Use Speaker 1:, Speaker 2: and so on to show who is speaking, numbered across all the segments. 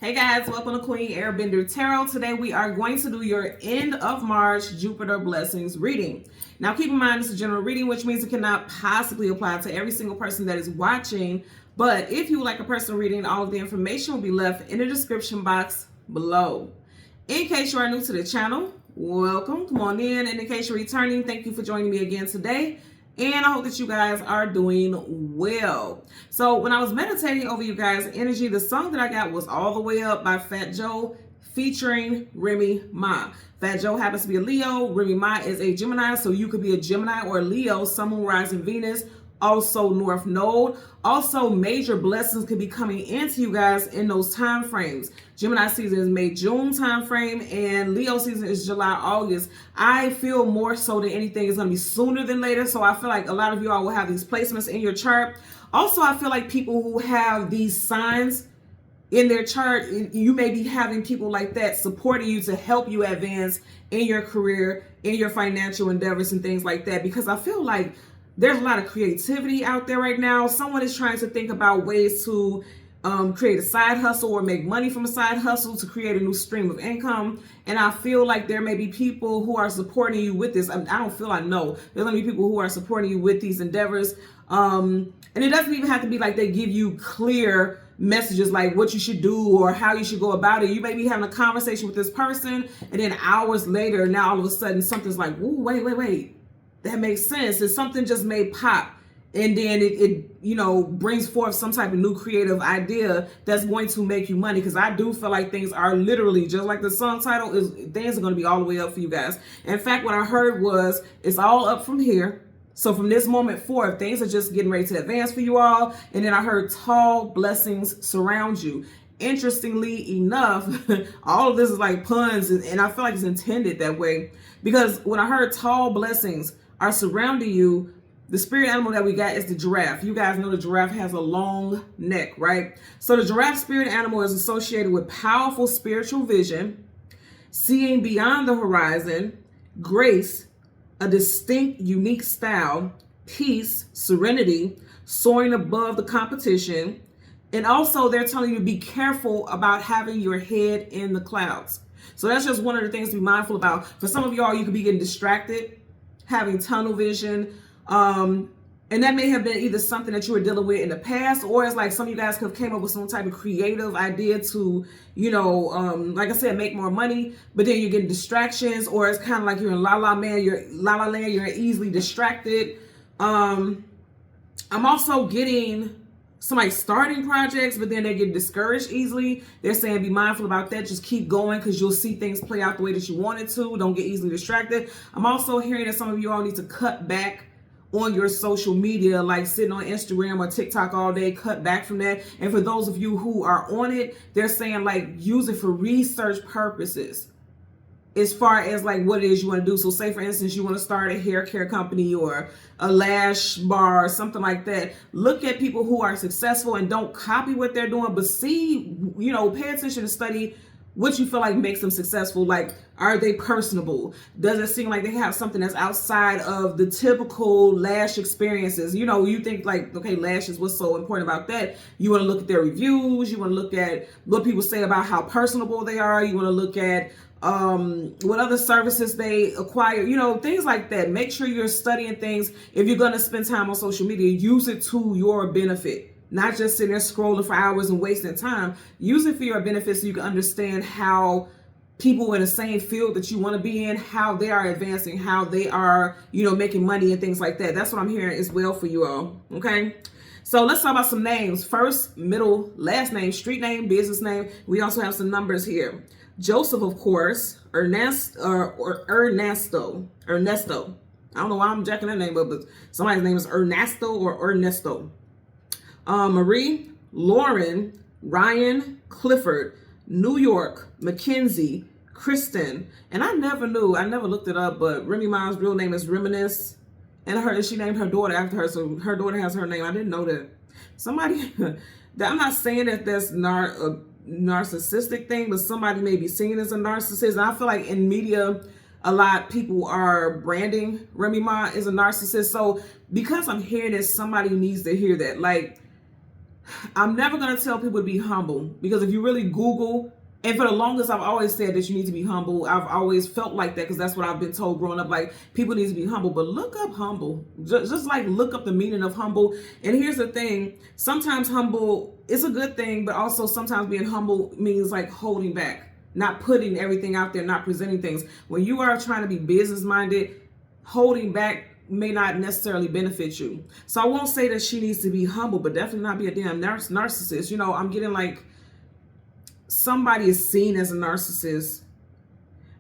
Speaker 1: Hey guys, welcome to Queen Airbender Tarot. Today we are going to do your end of March Jupiter blessings reading. Now keep in mind it's a general reading, which means it cannot possibly apply to every single person that is watching. But if you would like a personal reading, all of the information will be left in the description box below. In case you are new to the channel, welcome, come on in. And in case you're returning, thank you for joining me again today. And I hope that you guys are doing well. So when I was meditating over you guys' energy, the song that I got was All the Way Up by Fat Joe featuring Remy Ma. Fat Joe happens to be a Leo. Remy Ma is a Gemini, so you could be a Gemini or a Leo, Sun, Moon, Rising, Venus, also North Node. Also, major blessings could be coming into you guys in those time frames. Gemini season is May, June time frame, and Leo season is July, August. I feel more so than anything is going to be sooner than later, so I feel like a lot of you all will have these placements in your chart. Also, I feel like people who have these signs in their chart, you may be having people like that supporting you to help you advance in your career, in your financial endeavors and things like that, because I feel like there's a lot of creativity out there right now. Someone is trying to think about ways to create a side hustle or make money from a side hustle to create a new stream of income. And I feel like there may be people who are supporting you with this. I don't feel, I know. There's going to be people who are supporting you with these endeavors. And it doesn't even have to be like they give you clear messages like what you should do or how you should go about it. You may be having a conversation with this person, and then hours later, now all of a sudden something's like, ooh, wait. That makes sense. And something just may pop, and then it brings forth some type of new creative idea that's going to make you money. Because I do feel like things are literally just like the song title is, things are going to be all the way up for you guys. In fact, what I heard was it's all up from here. So from this moment forth, things are just getting ready to advance for you all. And then I heard tall blessings surround you. Interestingly enough, all of this is like puns, and I feel like it's intended that way, because when I heard tall blessings are surrounding you, the spirit animal that we got is the giraffe. You guys know the giraffe has a long neck, right? So the giraffe spirit animal is associated with powerful spiritual vision, seeing beyond the horizon, grace, a distinct, unique style, peace, serenity, soaring above the competition. And also they're telling you to be careful about having your head in the clouds. So that's just one of the things to be mindful about. For some of y'all, you could be getting distracted, having tunnel vision. And that may have been either something that you were dealing with in the past, or it's like some of you guys could have came up with some type of creative idea to, like I said, make more money, but then you're getting distractions, or it's kind of like you're in la la land, you're easily distracted. I'm also getting somebody starting projects, but then they get discouraged easily. They're saying be mindful about that. Just keep going, because you'll see things play out the way that you want it to. Don't get easily distracted. I'm also hearing that some of you all need to cut back on your social media, like sitting on Instagram or TikTok all day. Cut back from that. And for those of you who are on it, they're saying like use it for research purposes, as far as like what it is you want to do. So say for instance, you want to start a hair care company or a lash bar or something like that. Look at people who are successful and don't copy what they're doing, but see, pay attention and study what you feel like makes them successful. Like, are they personable? Does it seem like they have something that's outside of the typical lash experiences? You think like, okay, lashes, what's so important about that? You want to look at their reviews. You want to look at what people say about how personable they are. You want to look at what other services they acquire, things like that. Make sure you're studying things. If you're going to spend time on social media, use it to your benefit. Not just sitting there scrolling for hours and wasting time. Use it for your benefit so you can understand how people in the same field that you want to be in, how they are advancing, how they are, making money and things like that. That's what I'm hearing as well for you all. Okay. So let's talk about some names. First, middle, last name, street name, business name. We also have some numbers here. Joseph, of course, Ernesto. I don't know why I'm jacking that name up, but somebody's name is Ernesto or Ernesto. Marie, Lauren, Ryan, Clifford, New York, Mackenzie, Kristen, and I never looked it up, but Remy Ma's real name is Reminisce, and she named her daughter after her, so her daughter has her name. I didn't know that. Somebody, I'm not saying that that's a narcissistic thing, but somebody may be seen as a narcissist. And I feel like in media, a lot of people are branding Remy Ma as a narcissist. So because I'm hearing this, somebody needs to hear that. Like, I'm never going to tell people to be humble, because if you really Google, and for the longest, I've always said that you need to be humble. I've always felt like that because that's what I've been told growing up. Like, people need to be humble, but look up humble. Just like look up the meaning of humble. And here's the thing. Sometimes humble is a good thing, but also sometimes being humble means like holding back, not putting everything out there, not presenting things. When you are trying to be business minded, holding back may not necessarily benefit you. So I won't say that she needs to be humble, but definitely not be a damn narcissist. You know, I'm getting like, somebody is seen as a narcissist.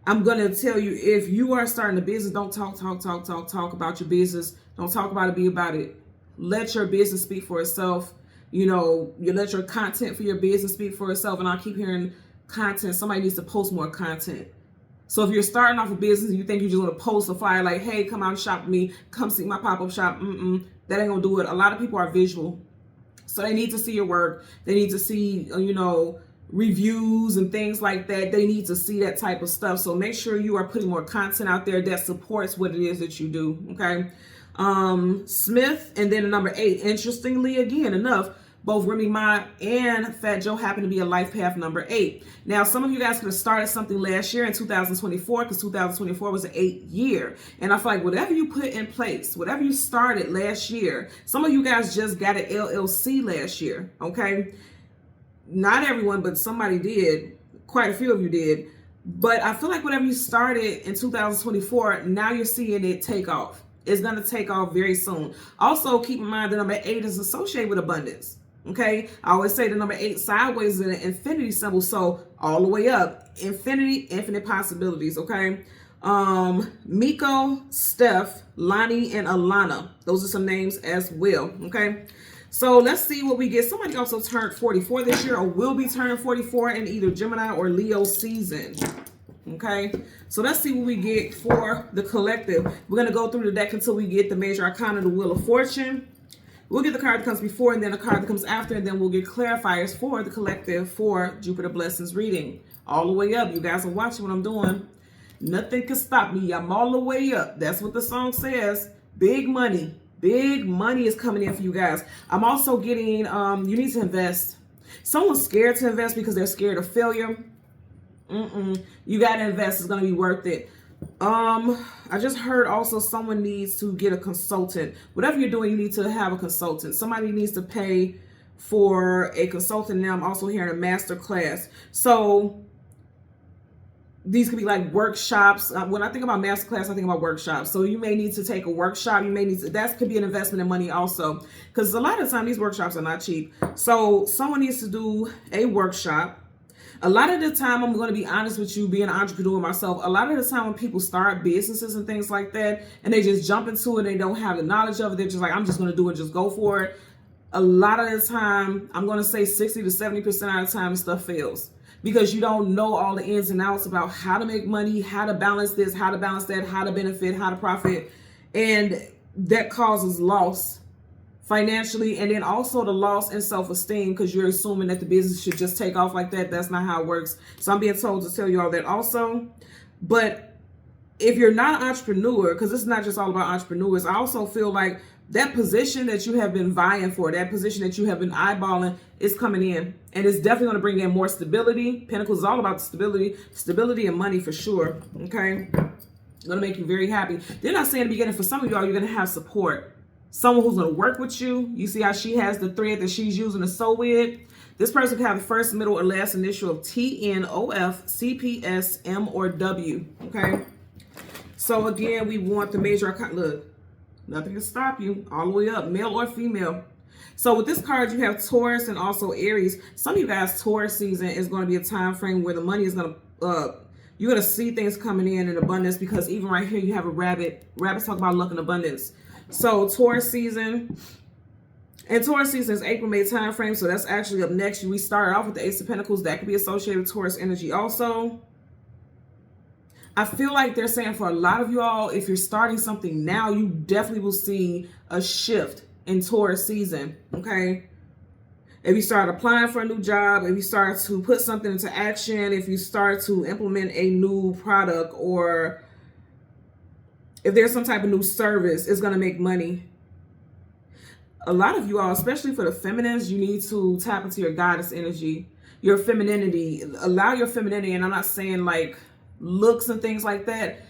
Speaker 1: I'm going to tell you, if you are starting a business, don't talk about your business. Don't talk about it, be about it. Let your business speak for itself. You know, you let your content for your business speak for itself. And I keep hearing content. Somebody needs to post more content. So if you're starting off a business and you think you're just going to post a flyer like, hey, come out and shop with me, come see my pop-up shop, that ain't going to do it. A lot of people are visual. So they need to see your work. They need to see, you know, reviews and things like that. They need to see that type of stuff. So make sure you are putting more content out there that supports what it is that you do. Okay. Smith, and then the number 8. Interestingly, again, enough, both Remy Ma and Fat Joe happen to be a life path number 8. Now, some of you guys could have started something last year in 2024, because 2024 was an 8th year. And I feel like whatever you put in place, whatever you started last year, some of you guys just got an LLC last year. Okay. Not everyone, but somebody did. Quite a few of you did. But I feel like whatever you started in 2024, now you're seeing it take off. It's going to take off very soon. Also, keep in mind the number 8 is associated with abundance. Okay? I always say the number 8 sideways is an infinity symbol. So all the way up. Infinity, infinite possibilities. Okay? Miko, Steph, Lonnie, and Alana. Those are some names as well. Okay? So let's see what we get. Somebody also turned 44 this year, or will be turning 44 in either Gemini or Leo season. Okay, so let's see what we get for the collective. We're going to go through the deck until we get the major arcana, the Wheel of Fortune. We'll get the card that comes before and then the card that comes after, and then we'll get clarifiers for the collective for Jupiter Blessings reading. All the way up. You guys are watching what I'm doing. Nothing can stop me. I'm all the way up. That's what the song says. Big money. Big money is coming in for you guys. I'm also getting, you need to invest. Someone's scared to invest because they're scared of failure. You got to invest. It's going to be worth it. I just heard also someone needs to get a consultant. Whatever you're doing, you need to have a consultant. Somebody needs to pay for a consultant. Now I'm also hearing a master class. So these could be like workshops. When I think about masterclass, I think about workshops. So you may need to take a workshop. You may need to, that could be an investment in money also. Because a lot of the time, these workshops are not cheap. So someone needs to do a workshop. A lot of the time, I'm going to be honest with you, being an entrepreneur myself, a lot of the time when people start businesses and things like that, and they just jump into it, and they don't have the knowledge of it, they're just like, I'm just going to do it, just go for it. A lot of the time, I'm going to say 60 to 70% of the time, stuff fails. Because you don't know all the ins and outs about how to make money, how to balance this, how to balance that, how to benefit, how to profit. And that causes loss financially, and then also the loss in self-esteem because you're assuming that the business should just take off like that. That's not how it works. So I'm being told to tell you all that also. But if you're not an entrepreneur, because it's not just all about entrepreneurs, I also feel like that position that you have been vying for, that position that you have been eyeballing, is coming in. And it's definitely going to bring in more stability. Pentacles is all about stability and money for sure. Okay? It's going to make you very happy. Then I say in the beginning, for some of y'all, you're going to have support. Someone who's going to work with you. You see how she has the thread that she's using to sew with? This person can have the first, middle, or last initial of T, N, O, F, C, P, S, M, or W. Okay? So again, we want the major arcana. Look. Nothing can stop you. All the way up, male or female. So with this card, you have Taurus and also Aries. Some of you guys, Taurus season is going to be a time frame where the money is going to, you're going to see things coming in abundance, because even right here, you have a rabbit. Rabbits talk about luck and abundance. So Taurus season, and Taurus season is April, May time frame. So that's actually up next. We started off with the Ace of Pentacles. That could be associated with Taurus energy also. I feel like they're saying for a lot of you all, if you're starting something now, you definitely will see a shift in Taurus season, okay? If you start applying for a new job, if you start to put something into action, if you start to implement a new product, or if there's some type of new service, it's going to make money. a lot of you all, especially for the feminines, you need to tap into your goddess energy, your femininity. Allow your femininity, and I'm not saying like looks and things like that.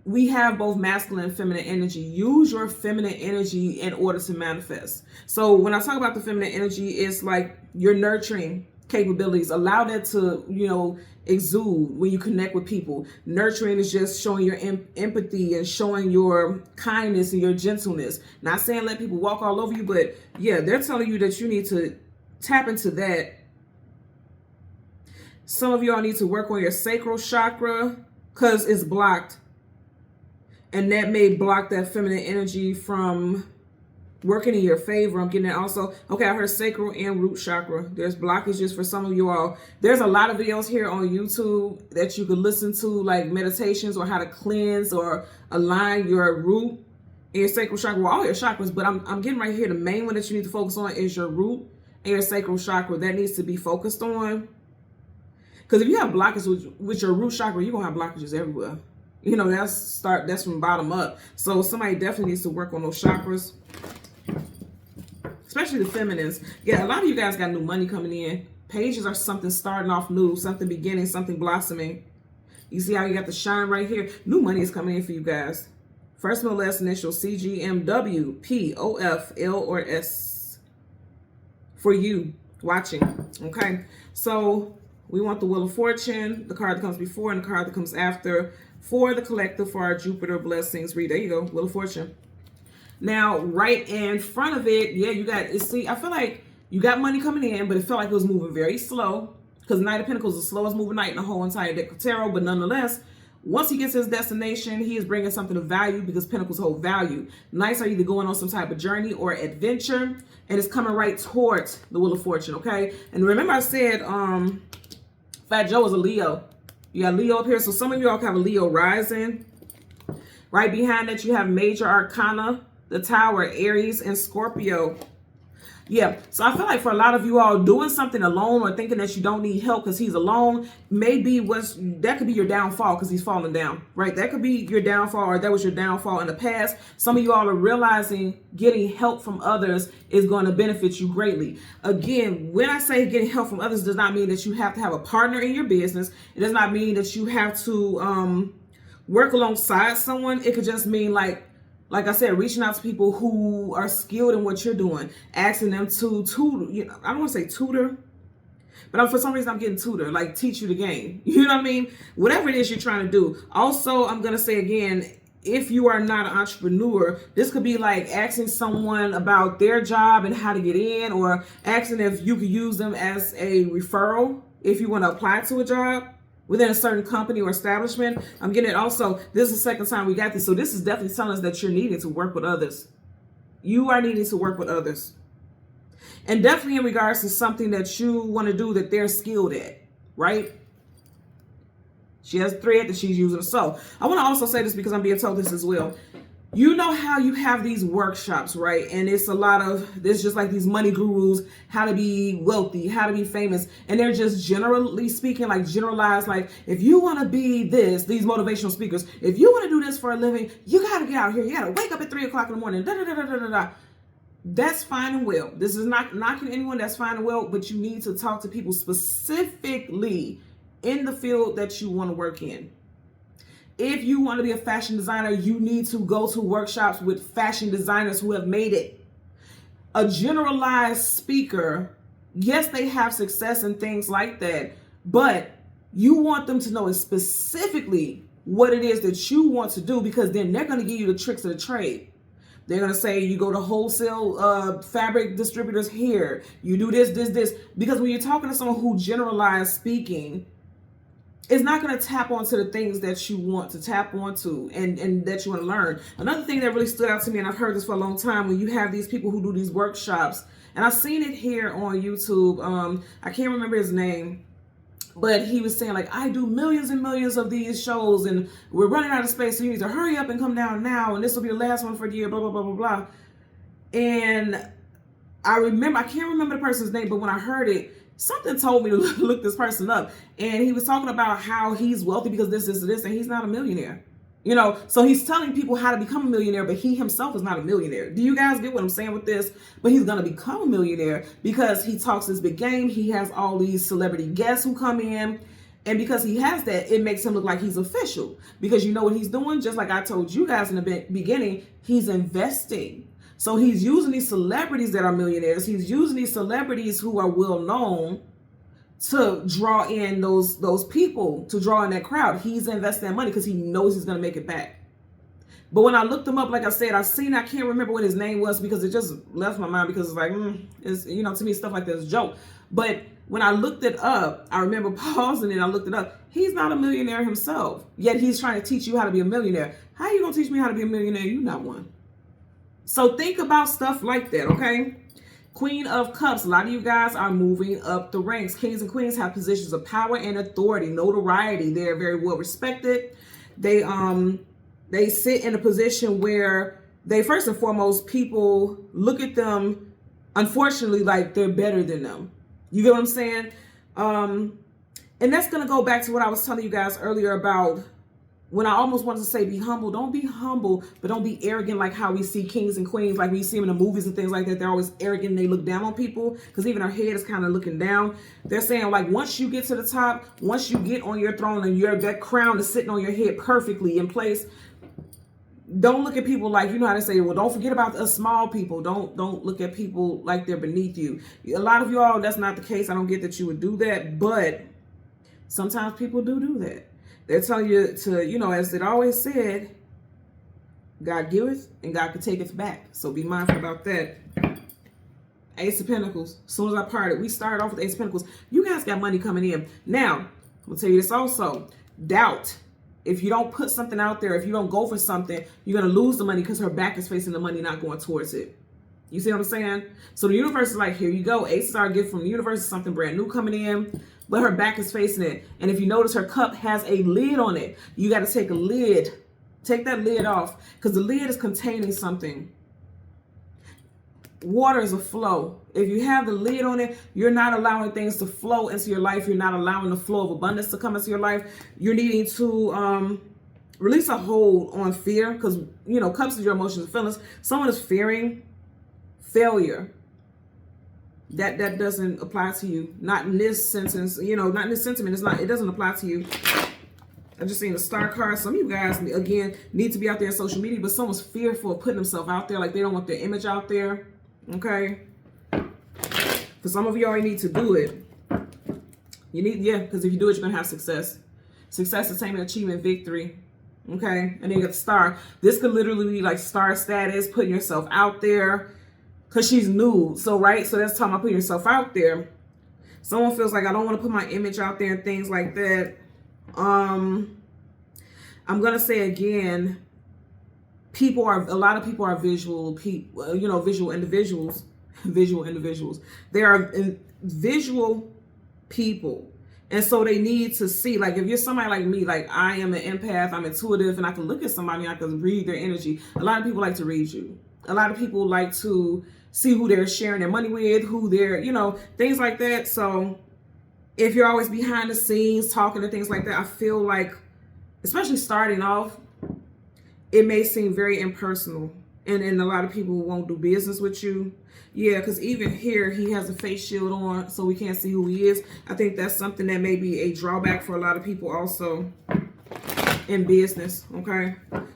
Speaker 1: We have both masculine and feminine energy. Use your feminine energy in order to manifest. So when I talk about the feminine energy, it's like your nurturing capabilities. Allow that to, you know, exude when you connect with people. Nurturing is just showing your empathy and showing your kindness and your gentleness. Not saying let people walk all over you, but yeah, they're telling you that you need to tap into that. Some of y'all need to work on your sacral chakra because it's blocked. And that may block that feminine energy from working in your favor. I'm getting that also. Okay, I heard sacral and root chakra. There's blockages for some of you all. There's a lot of videos here on YouTube that you could listen to, like meditations or how to cleanse or align your root and your sacral chakra. Well, all your chakras, but I'm getting right here. The main one that you need to focus on is your root and your sacral chakra. That needs to be focused on. Because if you have blockages with your root chakra, you're going to have blockages everywhere. You know, that's from bottom up. So somebody definitely needs to work on those chakras. Especially the feminines. Yeah, a lot of you guys got new money coming in. Pages are something starting off new, something beginning, something blossoming. You see how you got the shine right here? New money is coming in for you guys. First, middle, last initial, CGMW, P, O, F, L, or S. For you watching. Okay. So we want the Wheel of Fortune, the card that comes before and the card that comes after. For the collective, for our Jupiter blessings read. There you go, Wheel of Fortune. Now, right in front of it, yeah, you got, see, I feel like you got money coming in, but it felt like it was moving very slow because Knight of Pentacles is the slowest moving knight in the whole entire deck of tarot. But nonetheless, once he gets to his destination, he is bringing something of value because Pentacles hold value. Knights are either going on some type of journey or adventure, and it's coming right towards the Wheel of Fortune, okay? And remember I said Fat Joe is a Leo. You got Leo up here, so some of you all have a Leo rising. Right behind that, you have Major Arcana, the Tower, Aries, and Scorpio. Yeah, so I feel like for a lot of you all, doing something alone or thinking that you don't need help because he's alone, maybe that could be your downfall because he's falling down, right? That could be your downfall, or that was your downfall in the past. Some of you all are realizing getting help from others is going to benefit you greatly. Again, when I say getting help from others, does not mean that you have to have a partner in your business. It does not mean that you have to work alongside someone. It could just mean like I said, reaching out to people who are skilled in what you're doing, asking them to tutor. You know, I don't want to say tutor, but for some reason I'm getting tutor, like teach you the game. You know what I mean? Whatever it is you're trying to do. Also, I'm going to say again, if you are not an entrepreneur, this could be like asking someone about their job and how to get in, or asking if you could use them as a referral if you want to apply to a job within a certain company or establishment. I'm getting it also. This is the second time we got this. So this is definitely telling us that you're needing to work with others. You are needing to work with others. And definitely in regards to something that you want to do that they're skilled at, right? She has a thread that she's using. So I want to also say this because I'm being told this as well. You know how you have these workshops, right? And it's a lot of, there's just like these money gurus, how to be wealthy, how to be famous. And they're just generally speaking, like generalized, like if you want to be this, these motivational speakers, if you want to do this for a living, you got to get out here. You got to wake up at 3 o'clock in the morning. That's fine and well. This is not knocking anyone. That's fine and well. But you need to talk to people specifically in the field that you want to work in. If you want to be a fashion designer, you need to go to workshops with fashion designers who have made it. A generalized speaker, yes, they have success and things like that, but you want them to know specifically what it is that you want to do, because then they're going to give you the tricks of the trade. They're going to say you go to wholesale fabric distributors here, you do this, because when you're talking to someone who generalized speaking, it's not going to tap onto the things that you want to tap onto and that you want to learn. Another thing that really stood out to me, and I've heard this for a long time, when you have these people who do these workshops, and I've seen it here on YouTube. I can't remember his name, but he was saying like, I do millions and millions of these shows and we're running out of space, so you need to hurry up and come down now, and this will be the last one for the year, blah, blah, blah, blah, blah. And I can't remember the person's name, but when I heard it, something told me to look this person up. And he was talking about how he's wealthy because this, and he's not a millionaire. You know, so he's telling people how to become a millionaire, but he himself is not a millionaire. Do you guys get what I'm saying with this? But he's going to become a millionaire because he talks this big game. He has all these celebrity guests who come in. And because he has that, it makes him look like he's official. Because you know what he's doing? Just like I told you guys in the beginning, he's investing. So he's using these celebrities that are millionaires. He's using these celebrities who are well known to draw in those people, to draw in that crowd. He's investing that money because he knows he's going to make it back. But when I looked him up, like I said, I can't remember what his name was because it just left my mind because it's like, it's, you know, to me, stuff like that is a joke. But when I looked it up, I remember pausing and I looked it up. He's not a millionaire himself, yet he's trying to teach you how to be a millionaire. How are you going to teach me how to be a millionaire? You're not one. So think about stuff like that, okay? Queen of Cups. A lot of you guys are moving up the ranks. Kings and queens have positions of power and authority, notoriety. They're very well respected. They sit in a position where they, first and foremost, people look at them, unfortunately, like they're better than them. You get what I'm saying? And that's going to go back to what I was telling you guys earlier about when I almost wanted to say be humble. Don't be humble, but don't be arrogant like how we see kings and queens, like we see them in the movies and things like that. They're always arrogant and they look down on people because even our head is kind of looking down. They're saying like once you get to the top, once you get on your throne and that crown is sitting on your head perfectly in place, don't look at people like, you know how to say, well, don't forget about us small people. Don't look at people like they're beneath you. A lot of y'all, that's not the case. I don't get that you would do that, but sometimes people do that. They're telling you to, you know, as it always said, God giveth and God can taketh back. So be mindful about that. Ace of Pentacles. As soon as I parted, we started off with Ace of Pentacles. You guys got money coming in. Now, I'm going to tell you this also. Doubt. If you don't put something out there, if you don't go for something, you're going to lose the money because her back is facing the money, not going towards it. You see what I'm saying? So the universe is like, here you go. Aces are a gift from the universe. Something brand new coming in. But her back is facing it. And if you notice, her cup has a lid on it. You got to take a lid. Take that lid off because the lid is containing something. Water is a flow. If you have the lid on it, you're not allowing things to flow into your life. You're not allowing the flow of abundance to come into your life. You're needing to release a hold on fear because, you know, cups is your emotions and feelings. Someone is fearing failure. That doesn't apply to you. Not in this sentence, you know, not in this sentiment. It doesn't apply to you. I just seen a star card. Some of you guys, again, need to be out there in social media, but someone's fearful of putting themselves out there. Like they don't want their image out there. Okay. For some of you already need to do it. You need, yeah, because if you do it, you're going to have success. Success, attainment, achievement, victory. Okay. And then you got the star. This could literally be like star status, putting yourself out there. Because she's new. So, right? So that's talking about putting yourself out there. Someone feels like I don't want to put my image out there and things like that. I'm going to say again, a lot of people are visual people, you know, visual individuals. They are visual people. And so they need to see, like if you're somebody like me, like I am an empath, I'm intuitive, and I can look at somebody and I can read their energy. A lot of people like to read you. A lot of people like to see who they're sharing their money with, who they're, you know, things like that. So if you're always behind the scenes talking and things like that, I feel like, especially starting off, it may seem very impersonal. And a lot of people won't do business with you. Yeah, because even here, he has a face shield on, so we can't see who he is. I think that's something that may be a drawback for a lot of people also in business, okay?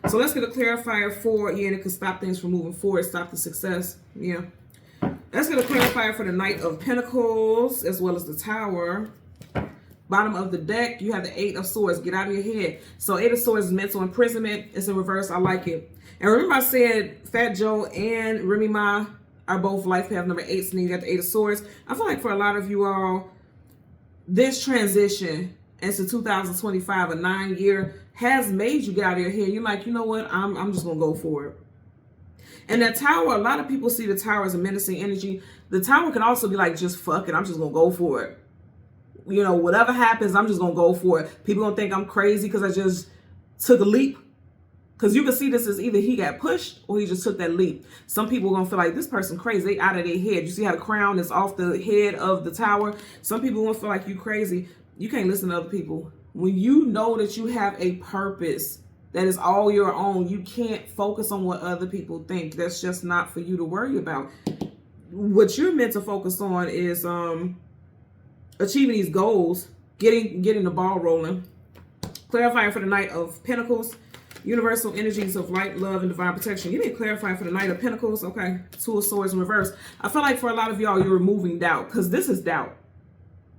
Speaker 1: So let's get a clarifier for, yeah, and it can stop things from moving forward, stop the success, yeah. Let's get a clarifier for the Knight of Pentacles, as well as the Tower. Bottom of the deck, you have the 8 of Swords. Get out of your head. So 8 of Swords is mental imprisonment. It's in reverse. I like it. And remember I said Fat Joe and Remy Ma are both life path number 8. So then you got the 8 of Swords. I feel like for a lot of you all, this transition into 2025, a 9-year, has made you get out of your head. You're like, you know what? I'm just going to go for it. And that Tower, a lot of people see the Tower as a menacing energy. The Tower can also be like, just fuck it. I'm just going to go for it. You know, whatever happens, I'm just going to go for it. People going to think I'm crazy because I just took a leap. Because you can see this as either he got pushed or he just took that leap. Some people are going to feel like this person crazy. They out of their head. You see how the crown is off the head of the Tower? Some people going to feel like you crazy. You can't listen to other people. When you know that you have a purpose, that is all your own. You can't focus on what other people think. That's just not for you to worry about. What you're meant to focus on is achieving these goals, getting the ball rolling. Clarifying for the Knight of Pentacles, universal energies of light, love, and divine protection. You need to clarify for the Knight of Pentacles. Okay, Two of Swords in reverse. I feel like for a lot of y'all, you're removing doubt, because this is doubt.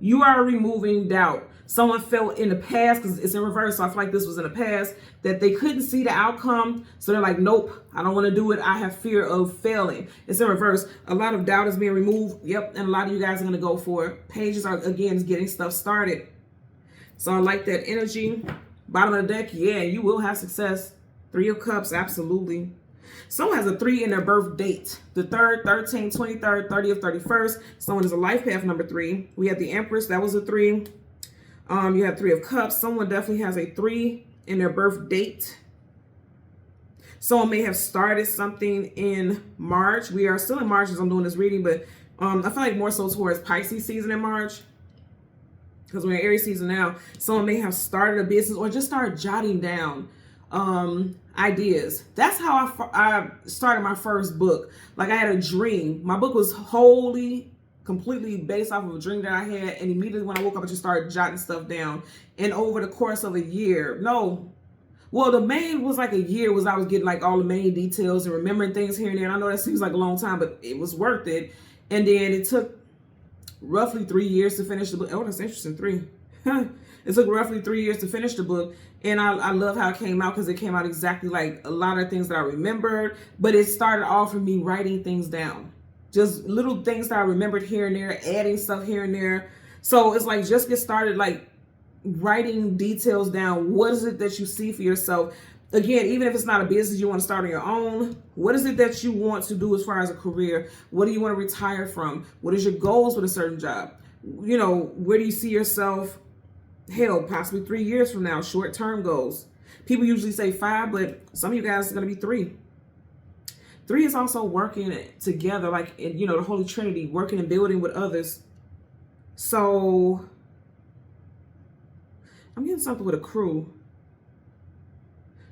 Speaker 1: You are removing doubt. Someone felt in the past, because it's in reverse, so I feel like this was in the past, that they couldn't see the outcome. So they're like, nope, I don't want to do it. I have fear of failing. It's in reverse. A lot of doubt is being removed. Yep, and a lot of you guys are going to go for it. Pages are, again, getting stuff started. So I like that energy. Bottom of the deck, yeah, you will have success. Three of Cups, absolutely. Someone has a 3 in their birth date. The 3rd, 13th, 23rd, 30th, 31st. Someone is a life path number 3. We have the Empress, that was a 3. You have 3 of Cups. Someone definitely has a 3 in their birth date. Someone may have started something in March. We are still in March as I'm doing this reading, but I feel like more so towards Pisces season in March, because we're in Aries season now. Someone may have started a business or just started jotting down ideas. That's how I started my first book. Like, I had a dream. My book was completely based off of a dream that I had, and immediately when I woke up, I just started jotting stuff down. And over the course of a year, the main was like a year, was I was getting like all the main details and remembering things here and there. And I know that seems like a long time, but it was worth it. And then it took roughly 3 years to finish the book. Oh, that's interesting. 3. It took roughly 3 years to finish the book. And I love how it came out, because it came out exactly like a lot of things that I remembered. But it started off from me writing things down. Just little things that I remembered here and there, adding stuff here and there. So it's like, just get started, like writing details down. What is it that you see for yourself? Again, even if it's not a business you want to start on your own, what is it that you want to do as far as a career? What do you want to retire from? What is your goals with a certain job? You know, where do you see yourself? Hell, possibly 3 years from now, short-term goals. People usually say 5, but some of you guys are going to be 3. 3 is also working together, like, you know, the Holy Trinity, working and building with others. So I'm getting something with a crew.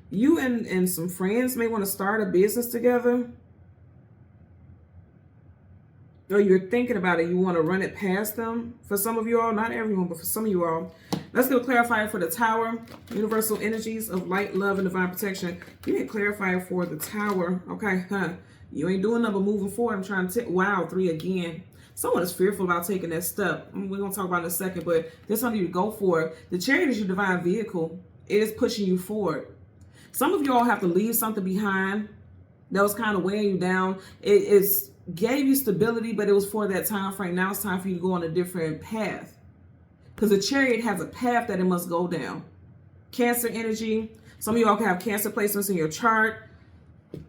Speaker 1: You and some friends may want to start a business together. Or you're thinking about it, you want to run it past them. For some of you all, not everyone, but for some of you all. Let's get a clarifier for the Tower. Universal energies of light, love, and divine protection. Give me a clarifier for the Tower. Okay, you ain't doing nothing but moving forward. I'm trying to wow, 3 again. Someone is fearful about taking that step. We're going to talk about it in a second, but there's something you to go for. The Chariot is your divine vehicle. It is pushing you forward. Some of you all have to leave something behind that was kind of weighing you down. It's gave you stability, but it was for that time frame. Now it's time for you to go on a different path, because the Chariot has a path that it must go down. Cancer energy. Some of y'all can have Cancer placements in your chart.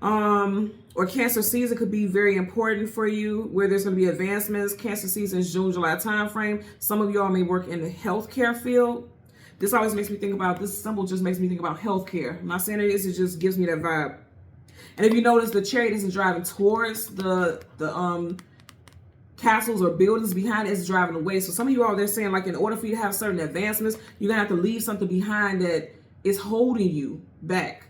Speaker 1: Or Cancer season could be very important for you, where there's going to be advancements. Cancer season is June, July time frame. Some of y'all may work in the healthcare field. This always makes me think about, this symbol just makes me think about healthcare. I'm not saying it is, it just gives me that vibe. And if you notice, the Chariot isn't driving towards the castles or buildings behind it, it's driving away. So some of you all, they're saying, like, in order for you to have certain advancements, you're going to have to leave something behind that is holding you back.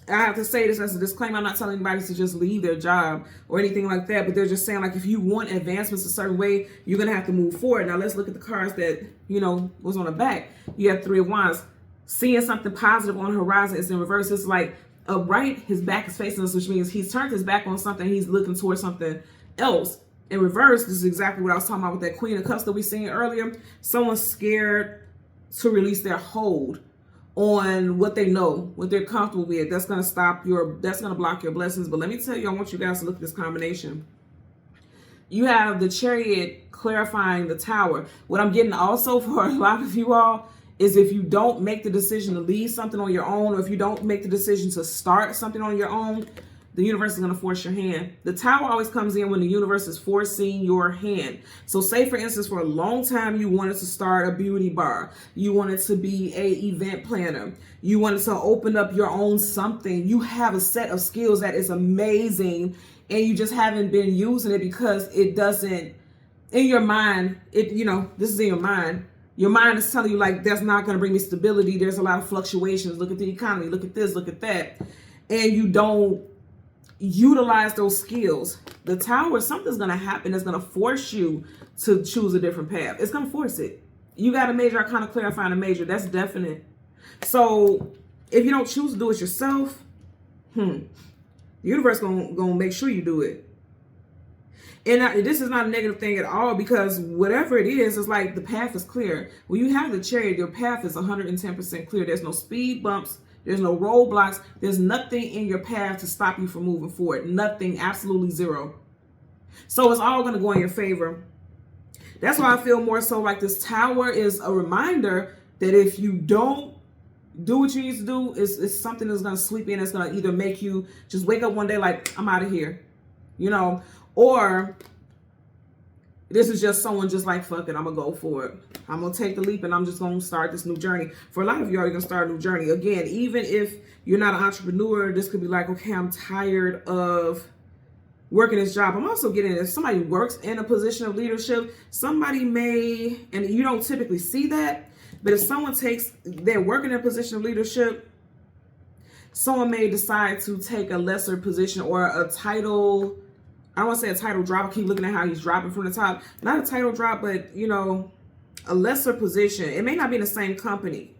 Speaker 1: I have to say this as a disclaimer. I'm not telling anybody to just leave their job or anything like that, but they're just saying, like, if you want advancements a certain way, you're going to have to move forward. Now, let's look at the cards that, you know, was on the back. You have 3 of Wands. Seeing something positive on the horizon is in reverse. It's like upright, his back is facing us, which means he's turned his back on something. He's looking towards something else. In reverse, this is exactly what I was talking about with that Queen of Cups that we seen earlier. Someone's scared to release their hold on what they know, what they're comfortable with. That's going to that's going to block your blessings. But let me tell you, I want you guys to look at this combination. You have the Chariot clarifying the Tower. What I'm getting also for a lot of you all is, if you don't make the decision to leave something on your own, or if you don't make the decision to start something on your own, the universe is going to force your hand. The Tower always comes in when the universe is forcing your hand. So say, for instance, for a long time, you wanted to start a beauty bar. You wanted to be an event planner. You wanted to open up your own something. You have a set of skills that is amazing, and you just haven't been using it because it doesn't, in your mind, this is in your mind, Your mind is telling you like, that's not going to bring me stability. There's a lot of fluctuations. Look at the economy. Look at this. Look at that. And you don't utilize those skills. The Tower, something's going to happen that's going to force you to choose a different path. It's going to force it. You got a major arcana clarifying a major. That's definite. So if you don't choose to do it yourself, the universe gonna make sure you do it. And this is not a negative thing at all, because whatever it is, it's like the path is clear. When you have the Chariot, your path is 110% clear. There's no speed bumps. There's no roadblocks. There's nothing in your path to stop you from moving forward. Nothing, absolutely zero. So it's all going to go in your favor. That's why I feel more so like this Tower is a reminder that if you don't do what you need to do, it's something that's going to sweep in. It's going to either make you just wake up one day like, I'm out of here, you know, or this is just someone just like, fuck it, I'm going to go for it. I'm going to take the leap and I'm just going to start this new journey. For a lot of you, you're going to start a new journey. Again, even if you're not an entrepreneur, this could be like, okay, I'm tired of working this job. I'm also getting, if somebody works in a position of leadership, somebody may, and you don't typically see that, but if someone they're working in a position of leadership, someone may decide to take a lesser position or a title. I don't want to say a title drop. I keep looking at how he's dropping from the top. Not a title drop, but, you know, a lesser position. It may not be in the same company.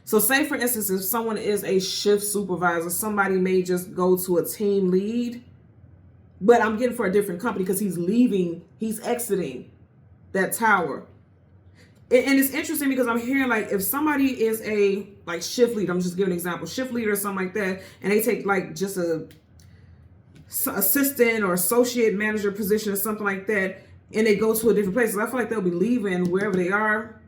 Speaker 1: So say, for instance, if someone is a shift supervisor, somebody may just go to a team lead. But I'm getting for a different company because he's leaving. He's exiting that Tower. And it's interesting because I'm hearing like if somebody is a like shift leader, I'm just giving an example, shift leader or something like that, and they take like just a assistant or associate manager position or something like that, and they go to a different place. So I feel like they'll be leaving wherever they are.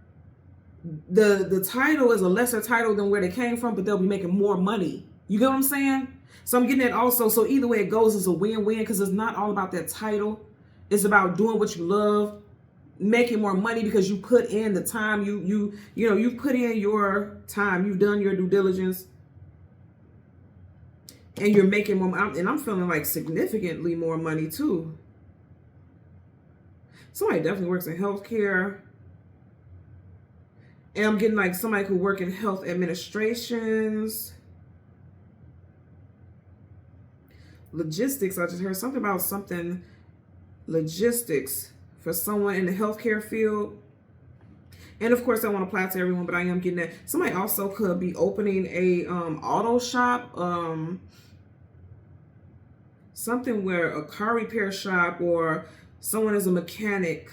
Speaker 1: The title is a lesser title than where they came from, but they'll be making more money. You get what I'm saying? So I'm getting that also. So either way it goes, it's a win-win because it's not all about that title. It's about doing what you love, making more money because you put in the time. You know, you put in your time. You've done your due diligence. And you're making more money. And I'm feeling like significantly more money too. Somebody definitely works in healthcare. And I'm getting like somebody who work in health administrations. Logistics. I just heard something about something logistics for someone in the healthcare field. And of course, I want to apply to everyone, but I am getting that. Somebody also could be opening a auto shop, something where a car repair shop, or someone is a mechanic.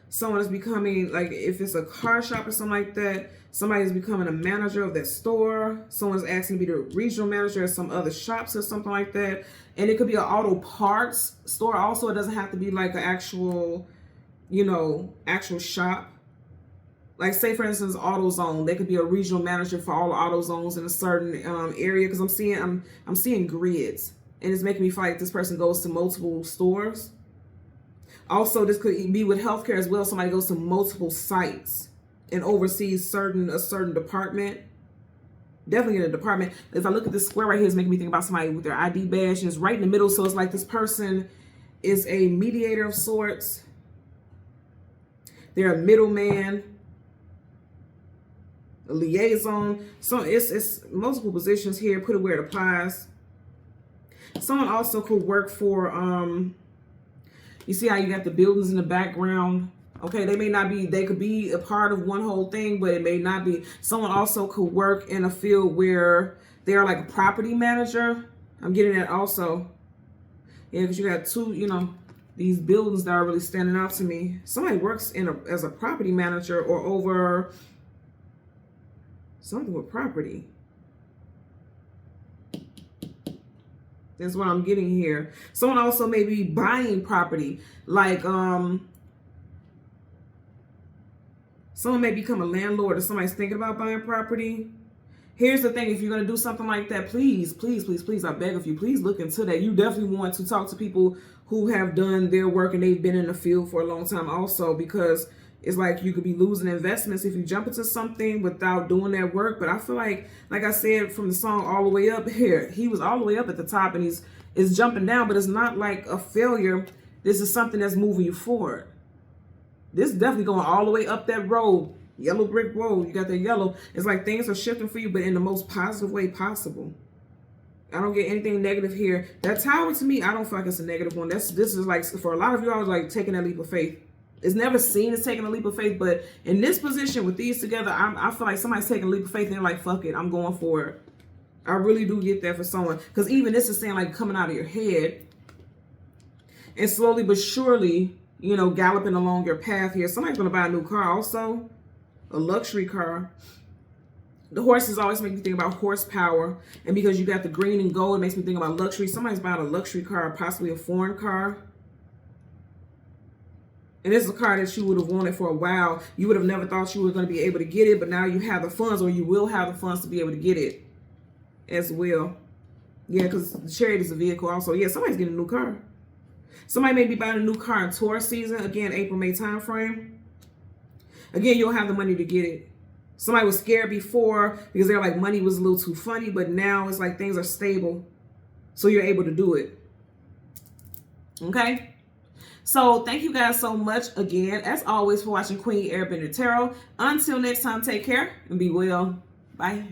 Speaker 1: Someone is becoming, like, if it's a car shop or something like that, somebody is becoming a manager of that store. Someone's asking to be the regional manager at some other shops or something like that. And it could be an auto parts store also. It doesn't have to be like an actual, you know, actual shop. Like say, for instance, AutoZone. They could be a regional manager for all the AutoZones in a certain area. Because I'm seeing grids. And it's making me feel like this person goes to multiple stores. Also, this could be with healthcare as well. Somebody goes to multiple sites and oversees a certain department. Definitely in a department. If I look at this square right here, it's making me think about somebody with their ID badge, and it's right in the middle. So it's like this person is a mediator of sorts. They're a middleman, a liaison. So it's multiple positions here. Put it where it applies. Someone also could work for, you see how you got the buildings in the background? Okay, they may not be, they could be a part of one whole thing, but it may not be. Someone also could work in a field where they're like a property manager. I'm getting that also. Yeah, because you got two, you know, these buildings that are really standing out to me. Somebody works as a property manager or over something with property. That's what I'm getting here. Someone also may be buying property, like someone may become a landlord, or somebody's thinking about buying property. Here's the thing: if you're going to do something like that, please, please, please, please, I beg of you, please look into that. You definitely want to talk to people who have done their work and they've been in the field for a long time also, because it's like you could be losing investments if you jump into something without doing that work. But I feel like I said from the song All the Way Up here, he was all the way up at the top and is jumping down, but it's not like a failure. This is something that's moving you forward. This is definitely going all the way up that road. Yellow brick road. You got that yellow. It's like things are shifting for you, but in the most positive way possible. I don't get anything negative here. That Tower, to me, I don't feel like it's a negative one. This is like, for a lot of you, I was like taking that leap of faith. It's never seen as taking a leap of faith, but in this position with these together, I feel like somebody's taking a leap of faith and they're like, fuck it, I'm going for it. I really do get that for someone. Because even this is saying like coming out of your head and slowly but surely, you know, galloping along your path here. Somebody's going to buy a new car also, a luxury car. The horses always make me think about horsepower. And because you got the green and gold, it makes me think about luxury. Somebody's buying a luxury car, possibly a foreign car. And this is a car that you would have wanted for a while. You would have never thought you were going to be able to get it, but now you have the funds, or you will have the funds to be able to get it as well. Yeah, because the Chariot is a vehicle also. Yeah, somebody's getting a new car. Somebody may be buying a new car in Taurus season. Again, April, May time frame. Again, you'll have the money to get it. Somebody was scared before because they're like money was a little too funny, but now it's like things are stable. So you're able to do it. Okay? So thank you guys so much again, as always, for watching Queen Airbender Tarot. Until next time, take care and be well. Bye.